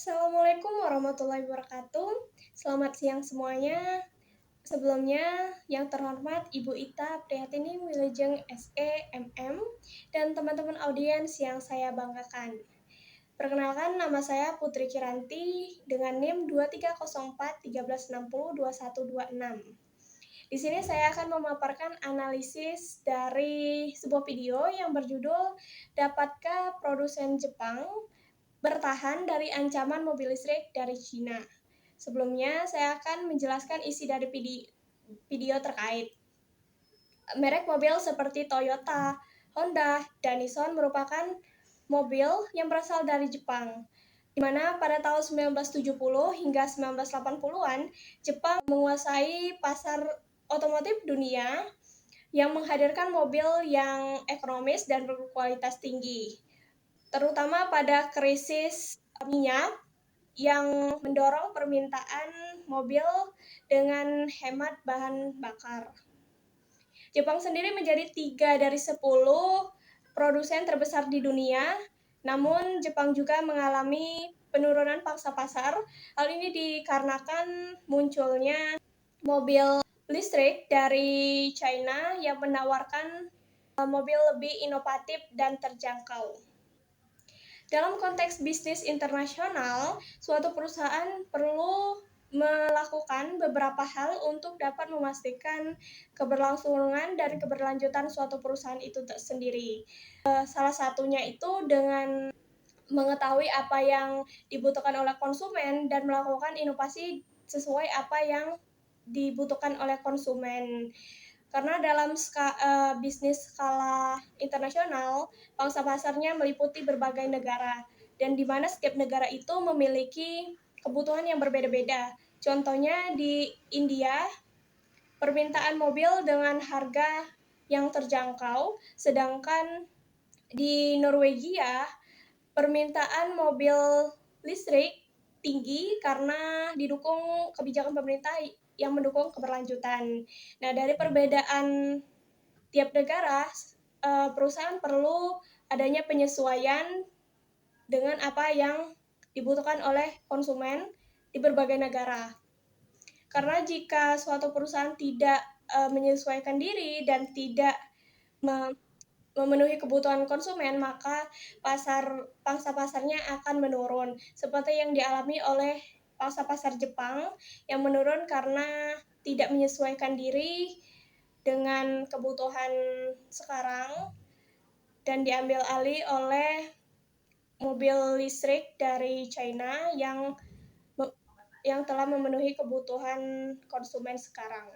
Assalamualaikum warahmatullahi wabarakatuh. Selamat siang semuanya. Sebelumnya, yang terhormat Ibu Ita Prihatini Wilujeng SE MM dan teman-teman audiens yang saya banggakan. Perkenalkan, nama saya Putri Kiranti dengan NIM 2304 1360 2126. Di sini saya akan memaparkan analisis dari sebuah video yang berjudul "Dapatkah Produsen Jepang Bertahan dari Ancaman Mobil Listrik dari China?". Sebelumnya, saya akan menjelaskan isi dari video terkait. Merek mobil seperti Toyota, Honda, dan Nissan merupakan mobil yang berasal dari Jepang, di mana pada tahun 1970 hingga 1980-an, Jepang menguasai pasar otomotif dunia yang menghadirkan mobil yang ekonomis dan berkualitas tinggi, terutama pada krisis minyak yang mendorong permintaan mobil dengan hemat bahan bakar. Jepang sendiri menjadi 3 dari 10 produsen terbesar di dunia, namun Jepang juga mengalami penurunan pangsa pasar. Hal ini dikarenakan munculnya mobil listrik dari China yang menawarkan mobil lebih inovatif dan terjangkau. Dalam konteks bisnis internasional, suatu perusahaan perlu melakukan beberapa hal untuk dapat memastikan keberlangsungan dan keberlanjutan suatu perusahaan itu sendiri. Salah satunya itu dengan mengetahui apa yang dibutuhkan oleh konsumen dan melakukan inovasi sesuai apa yang dibutuhkan oleh konsumen. Karena dalam bisnis skala internasional, pangsa pasarnya meliputi berbagai negara, dan di mana setiap negara itu memiliki kebutuhan yang berbeda-beda. Contohnya di India, permintaan mobil dengan harga yang terjangkau, sedangkan di Norwegia, permintaan mobil listrik tinggi karena didukung kebijakan pemerintah yang mendukung keberlanjutan. Nah, dari perbedaan tiap negara, perusahaan perlu adanya penyesuaian dengan apa yang dibutuhkan oleh konsumen di berbagai negara. Karena jika suatu perusahaan tidak menyesuaikan diri dan tidak memenuhi kebutuhan konsumen, maka pangsa pasarnya akan menurun, seperti yang dialami oleh pangsa pasar Jepang yang menurun karena tidak menyesuaikan diri dengan kebutuhan sekarang dan diambil alih oleh mobil listrik dari China yang telah memenuhi kebutuhan konsumen sekarang.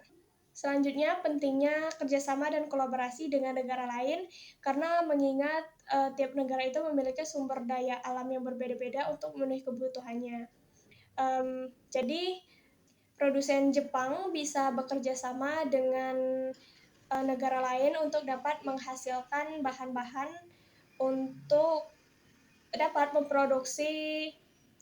Selanjutnya, pentingnya kerjasama dan kolaborasi dengan negara lain karena mengingat tiap negara itu memiliki sumber daya alam yang berbeda-beda untuk memenuhi kebutuhannya. Jadi, produsen Jepang bisa bekerja sama dengan negara lain untuk dapat menghasilkan bahan-bahan untuk dapat memproduksi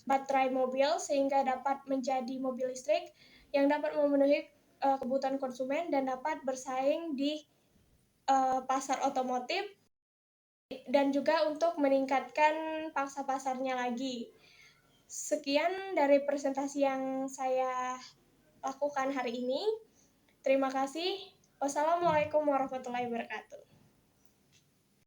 baterai mobil sehingga dapat menjadi mobil listrik yang dapat memenuhi kebutuhan konsumen dan dapat bersaing di pasar otomotif dan juga untuk meningkatkan pangsa pasarnya lagi. Sekian dari presentasi yang saya lakukan hari ini. Terima kasih. Wassalamualaikum warahmatullahi wabarakatuh.